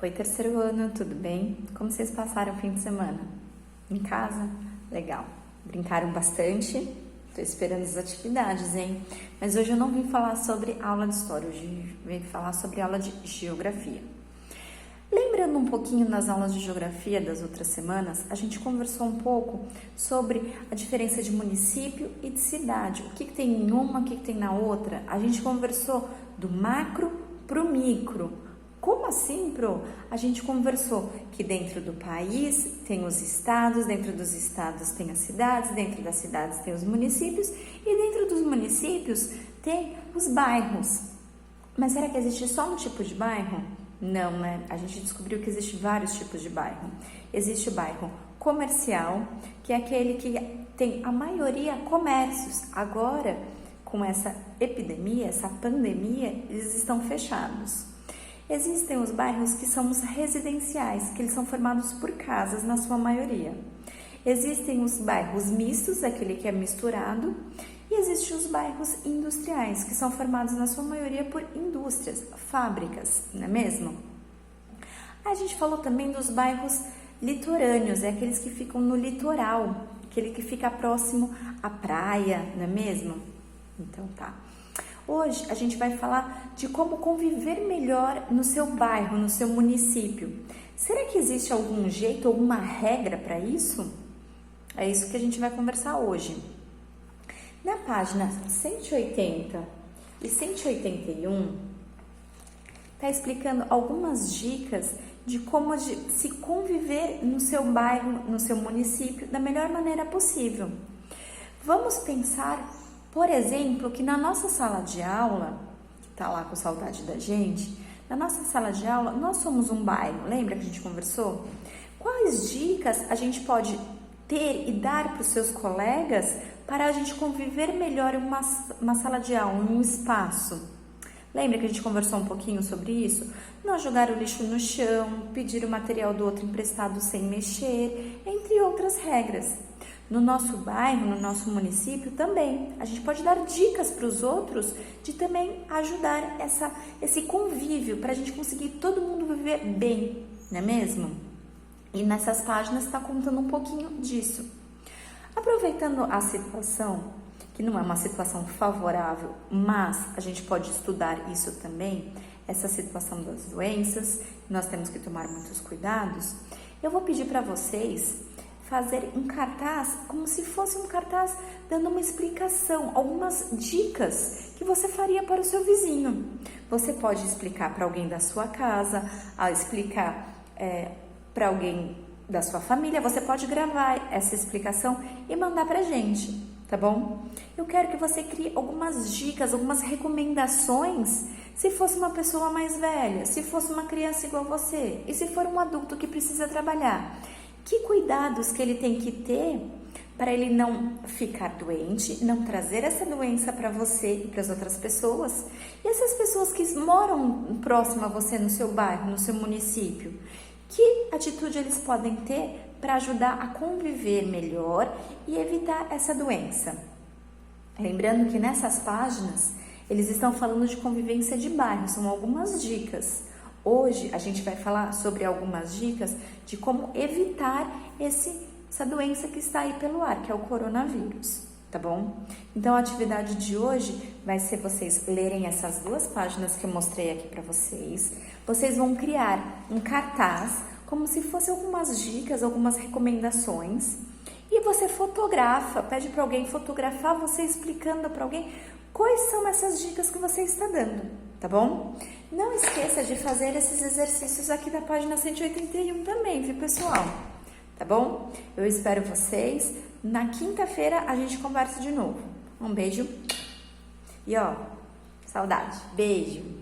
Oi, terceiro ano, tudo bem? Como vocês passaram o fim de semana? Em casa? Legal. Brincaram bastante? Tô esperando as atividades, hein? Mas hoje eu não vim falar sobre aula de história, hoje eu vim falar sobre aula de geografia. Lembrando um pouquinho nas aulas de geografia das outras semanas, a gente conversou um pouco sobre a diferença de município e de cidade. O que tem em uma, o que tem na outra. A gente conversou do macro para o micro. Como assim, Pro? A gente conversou que dentro do país tem os estados, dentro dos estados tem as cidades, dentro das cidades tem os municípios e dentro dos municípios tem os bairros. Mas será que existe só um tipo de bairro? Não, né? A gente descobriu que existe vários tipos de bairro. Existe o bairro comercial, que é aquele que tem a maioria comércios. Agora, com essa epidemia, essa pandemia, eles estão fechados. Existem os bairros que são os residenciais, que eles são formados por casas na sua maioria. Existem os bairros mistos, aquele que é misturado, e existem os bairros industriais, que são formados na sua maioria por indústrias, fábricas, não é mesmo? A gente falou também dos bairros litorâneos, é aqueles que ficam no litoral, aquele que fica próximo à praia, não é mesmo? Então tá. Hoje a gente vai falar de como conviver melhor no seu bairro, no seu município. Será que existe algum jeito, alguma regra para isso? É isso que a gente vai conversar hoje. Na página 180 e 181, está explicando algumas dicas de como se conviver no seu bairro, no seu município, da melhor maneira possível. Vamos pensar, por exemplo, que na nossa sala de aula, que está lá com saudade da gente, na nossa sala de aula nós somos um bairro, lembra que a gente conversou? Quais dicas a gente pode ter e dar para os seus colegas para a gente conviver melhor em uma sala de aula, em um espaço? Lembra que a gente conversou um pouquinho sobre isso? Não jogar o lixo no chão, pedir o material do outro emprestado sem mexer, entre outras regras. No nosso bairro, no nosso município também, a gente pode dar dicas para os outros de também ajudar esse convívio, para a gente conseguir todo mundo viver bem, não é mesmo? E nessas páginas está contando um pouquinho disso. Aproveitando a situação, que não é uma situação favorável, mas a gente pode estudar isso também, essa situação das doenças, nós temos que tomar muitos cuidados, eu vou pedir para vocês fazer um cartaz, como se fosse um cartaz dando uma explicação, algumas dicas que você faria para o seu vizinho. Você pode explicar para alguém da sua casa, explicar para alguém da sua família, você pode gravar essa explicação e mandar para a gente, tá bom? Eu quero que você crie algumas dicas, algumas recomendações, se fosse uma pessoa mais velha, se fosse uma criança igual você, e se for um adulto que precisa trabalhar. Que cuidados que ele tem que ter para ele não ficar doente, não trazer essa doença para você e para as outras pessoas? E essas pessoas que moram próximo a você no seu bairro, no seu município, que atitude eles podem ter para ajudar a conviver melhor e evitar essa doença? Lembrando que nessas páginas eles estão falando de convivência de bairro, são algumas dicas. Hoje a gente vai falar sobre algumas dicas de como evitar essa doença que está aí pelo ar, que é o coronavírus, tá bom? Então a atividade de hoje vai ser vocês lerem essas duas páginas que eu mostrei aqui para vocês. Vocês vão criar um cartaz, como se fosse algumas dicas, algumas recomendações, e você fotografa, pede para alguém fotografar você explicando para alguém quais são essas dicas que você está dando, tá bom? Não esqueça de fazer esses exercícios aqui da página 181 também, viu, pessoal? Tá bom? Eu espero vocês. Na quinta-feira a gente conversa de novo. Um beijo. E ó, saudade. Beijo.